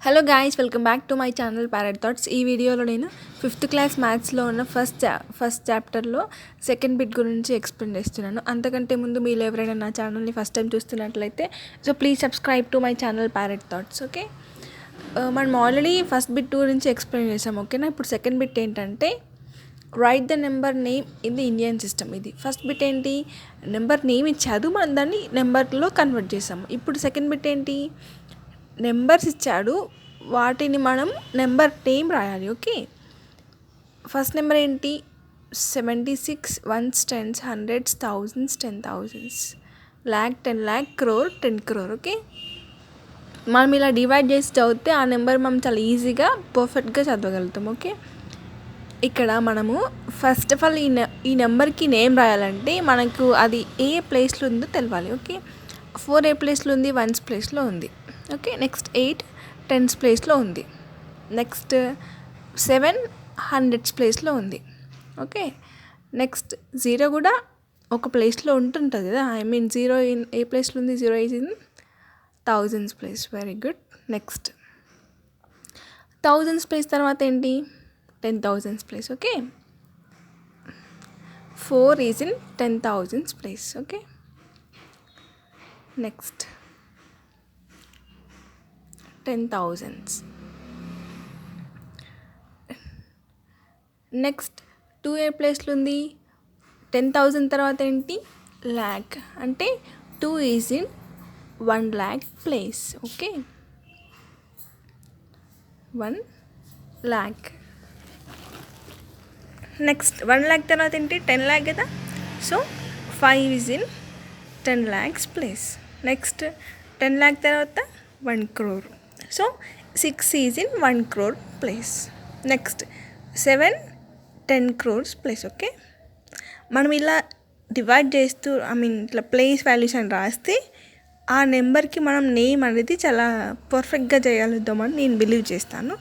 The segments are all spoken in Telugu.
Hello guys, welcome back to my channel parrot thoughts. ఈ వీడియోలో నేను 5th క్లాస్ మ్యాథ్స్లో ఉన్న ఫస్ట్ చాప్టర్లో సెకండ్ బిట్ గురించి ఎక్స్ప్లెయిన్ చేస్తున్నాను. అంతకంటే ముందు మీరు ఎవరైనా నా ఛానల్ని ఫస్ట్ టైం చూస్తున్నట్లయితే please subscribe to my channel parrot thoughts. Okay, మనం ఆల్రెడీ ఫస్ట్ బిట్ గురించి ఎక్స్ప్లెయిన్ చేసాం. ఓకేనా, ఇప్పుడు సెకండ్ బిట్ ఏంటంటే right the number name in the Indian system. ఇది ఫస్ట్ బిట్ ఏంటి, నెంబర్ నేమ్ ఇచ్చాడు, మనం దాన్ని నెంబర్లో కన్వర్ట్ చేసాము. ఇప్పుడు సెకండ్ బిట్ ఏంటి, నెంబర్స్ ఇచ్చాడు, వాటిని మనం నెంబర్ నేమ్ రాయాలి. ఓకే, ఫస్ట్ నెంబర్ ఏంటి, 76, 1s, 10s, 100s, 1000s, 10,000s, lakh, 10 lakh, crore, 10 crore. Okay, మనం ఇలా డివైడ్ చేసి చదివితే ఆ నెంబర్ మనం చాలా ఈజీగా పర్ఫెక్ట్గా చదవగలుగుతాం. ఓకే, ఇక్కడ మనము ఫస్ట్ ఆఫ్ ఆల్ ఈ నెంబర్కి నేమ్ రాయాలంటే మనకు అది ఏ ప్లేస్లో ఉందో తెలవాలి. ఓకే, 4 ఏ ప్లేస్లో ఉంది, 1s ప్లేస్లో ఉంది. ఓకే, నెక్స్ట్ 8 10s ప్లేస్లో ఉంది. నెక్స్ట్ 7 100s ప్లేస్లో ఉంది. ఓకే, నెక్స్ట్ 0 కూడా ఒక ప్లేస్లో ఉంటుంటుంది కదా, ఐ మీన్ 0 ఏ ప్లేస్లో ఉంది, 0 is in 1000s place. Very good. Next 1000s place తర్వాత ఏంటి, 10,000s place. Okay, 4 is in 10,000s place. Okay, next 10,000s. Next 2 ఏ ప్లేస్లో ఉంది, 10,000 తర్వాత ఏంటి, ల్యాక్, అంటే 2 is in 1 lakh place. Okay, 1 lakh. Next 1 lakh తర్వాత ఏంటి, 10 lakh కదా, so 5 is in 10 lakhs place. Next 10 lakh తర్వాత 1 crore, so 6 is in 1 crore place. Next 7 10 crores place. Okay, మనం ఇలా డివైడ్ చేస్తూ ఇట్లా ప్లేస్ వాల్యూస్ అని రాస్తే ఆ నెంబర్కి మనం నేమ్ అనేది చాలా పర్ఫెక్ట్గా చేయగలుగుతామని నేను బిలీవ్ చేస్తాను.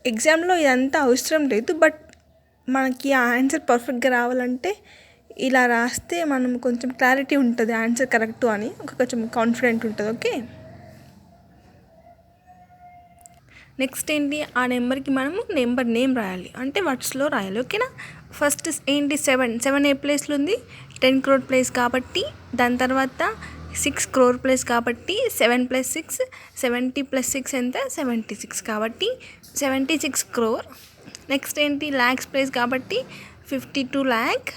ఎగ్జామ్లో ఇదంతా అవసరం లేదు, బట్ మనకి ఆ ఆన్సర్ పర్ఫెక్ట్గా రావాలంటే ఇలా రాస్తే మనం కొంచెం క్లారిటీ ఉంటుంది, ఆన్సర్ కరెక్టు అని కొంచెం కాన్ఫిడెంట్ ఉంటుంది. ఓకే, నెక్స్ట్ ఏంటి, ఆ నెంబర్కి మనము నెంబర్ నేమ్ రాయాలి, అంటే వర్డ్స్లో రాయాలి. ఓకేనా, ఫస్ట్ ఏంటి, 7 ఏ ప్లేస్లో ఉంది, 10 crore ప్లేస్ కాబట్టి, దాని తర్వాత 6 crore ప్లేస్ కాబట్టి 7 + 6 70 + 6 ఎంత, 76 కాబట్టి 76 crore. నెక్స్ట్ ఏంటి, ల్యాక్స్ ప్లేస్ కాబట్టి 52 lakh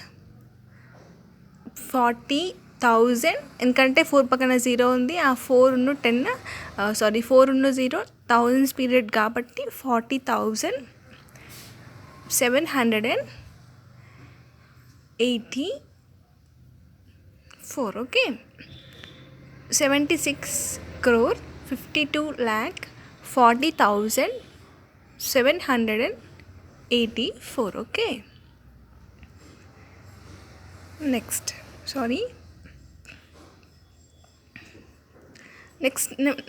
40,000, ఎందుకంటే 4 పక్కన 0 ఉంది, ఆ 4 ఉన్న 0 1000s పీరియడ్ కాబట్టి 40,784. Okay, 76 crore 52 lakh 40,784. Okay,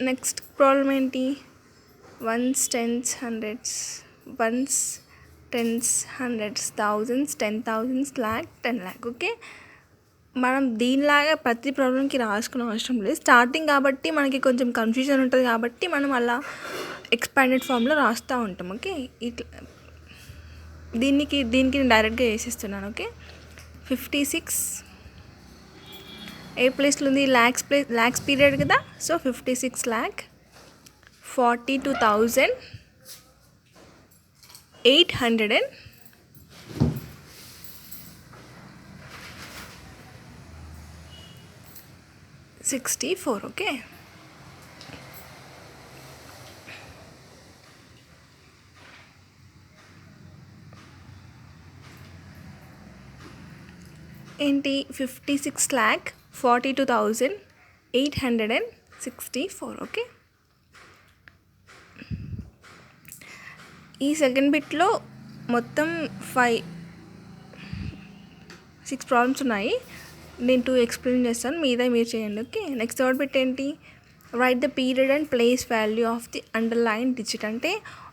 next problem ఏంటి, 1s 10s 100s 1s 10s 100s 1000s 10,000s lakh 10 lakh. Okay, మనం దీనిలాగా ప్రతి ప్రాబ్లంకి రాసుకునే అవసరం లేదు, స్టార్టింగ్ కాబట్టి మనకి కొంచెం కన్ఫ్యూజన్ ఉంటుంది కాబట్టి మనం అలా ఎక్స్పాండెడ్ ఫామ్లో రాస్తూ ఉంటాం. ఓకే, ఇట్లా దీనికి నేను డైరెక్ట్గా వేసేస్తున్నాను. ఓకే, 56 ఏ ప్లేస్లో ఉంది, ల్యాక్స్ పీరియడ్ కదా, సో 56 lakh 42,864. ఓకే, ఏంటి, 56 lakh 42,864. ఓకే, ఈ సెకండ్ బిట్లో మొత్తం 6 ప్రాబ్లమ్స్ ఉన్నాయి, నేను 2 ఎక్స్ప్లెయిన్ చేస్తాను, మీరు చేయండి. ఓకే, నెక్స్ట్ థర్డ్ బిట్ ఏంటి, right the period and place value of the underline digit, అంటే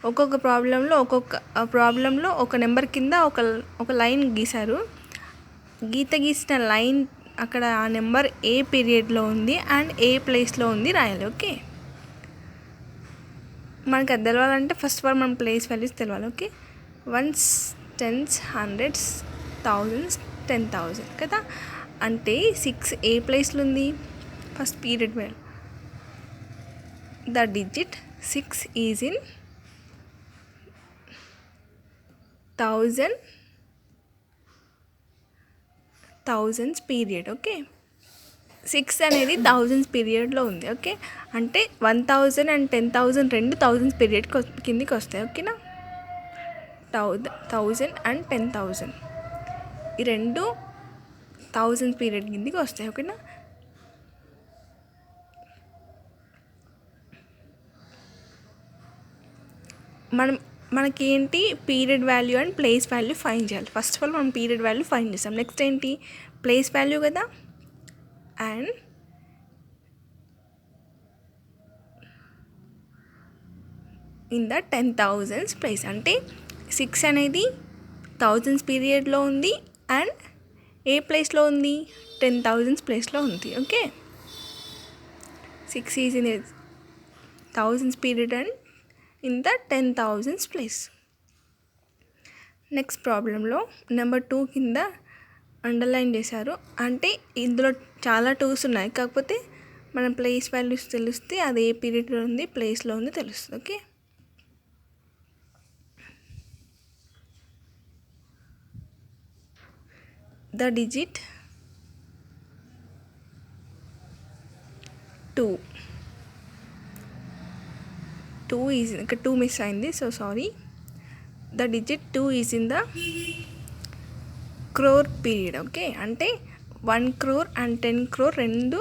ఒక్కొక్క ప్రాబ్లంలో ఒక నెంబర్ కింద ఒక లైన్ గీశారు, గీసిన లైన్ అక్కడ ఆ నెంబర్ ఏ పీరియడ్లో ఉంది అండ్ ఏ ప్లేస్లో ఉంది రాయాలి. ఓకే, మనకి అది తెలవాలంటే ఫస్ట్ ఆఫ్ ఆల్ మనం ప్లేస్ వాల్యూస్ తెలవాలి. Okay, ones, tens, hundreds, thousands, 10,000 కదా. అంటే 6 ఏ ప్లేస్లో ఉంది? First period value. The digit 6 is in thousands period. Okay, 6 అనేది థౌజండ్స్ పీరియడ్లో ఉంది. ఓకే, అంటే 1000 అండ్ 10,000 రెండు థౌజండ్స్ పీరియడ్ కిందికి వస్తాయి. ఓకేనా, 1000 అండ్ 10,000 ఈ రెండు థౌజండ్స్ పీరియడ్ కిందికి వస్తాయి. ఓకేనా, మనకి ఏంటి period value and place value find చేయాలి. ఫస్ట్ ఆఫ్ ఆల్ మనం పీరియడ్ వాల్యూ ఫైండ్ చేస్తాం. నెక్స్ట్ ఏంటి? ప్లేస్ వాల్యూ కదా. And in the 10,000s place, అంటే 6 అనేది థౌజండ్స్ పీరియడ్లో ఉంది అండ్ ఏ ప్లేస్లో ఉంది? 10,000s ప్లేస్లో ఉంది. Okay, 6 is in thousands period and in the 10,000s place. Next ప్రాబ్లంలో నెంబర్ 2 కింద అండర్లైన్ చేశారు. అంటే ఇందులో చాలా 2s ఉన్నాయి, కాకపోతే మనం ప్లేస్ వాల్యూస్ తెలిస్తే అది ఏ పీరియడ్లో ఉంది, ప్లేస్లో ఉంది తెలుస్తుంది. ఓకే, ద డిజిట్ 2 ఈజ్, ఇక్కడ 2 మిస్ అయింది, so sorry. The digit 2 is in the crore period. Okay, అంటే 1 crore అండ్ 10 crore రెండు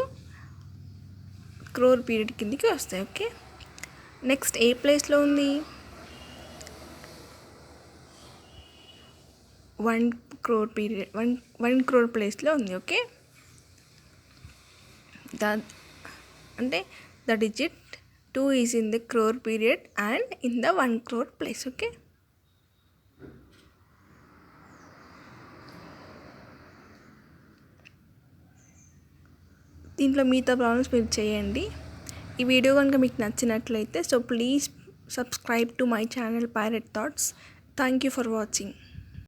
క్రోర్ పీరియడ్ కిందికి వస్తాయి. ఓకే, నెక్స్ట్ ఏ ప్లేస్లో ఉంది? 1 crore పీరియడ్, 1 crore ప్లేస్లో ఉంది. ఓకే, అంటే the digit 2 is in the crore period and in the 1 crore place. Okay, దీంట్లో మిగతా ప్రాబ్లమ్స్ మీరు చేయండి. ఈ వీడియో కనుక మీకు నచ్చినట్లయితే so please subscribe to my channel Parrot Thoughts. Thank you for watching.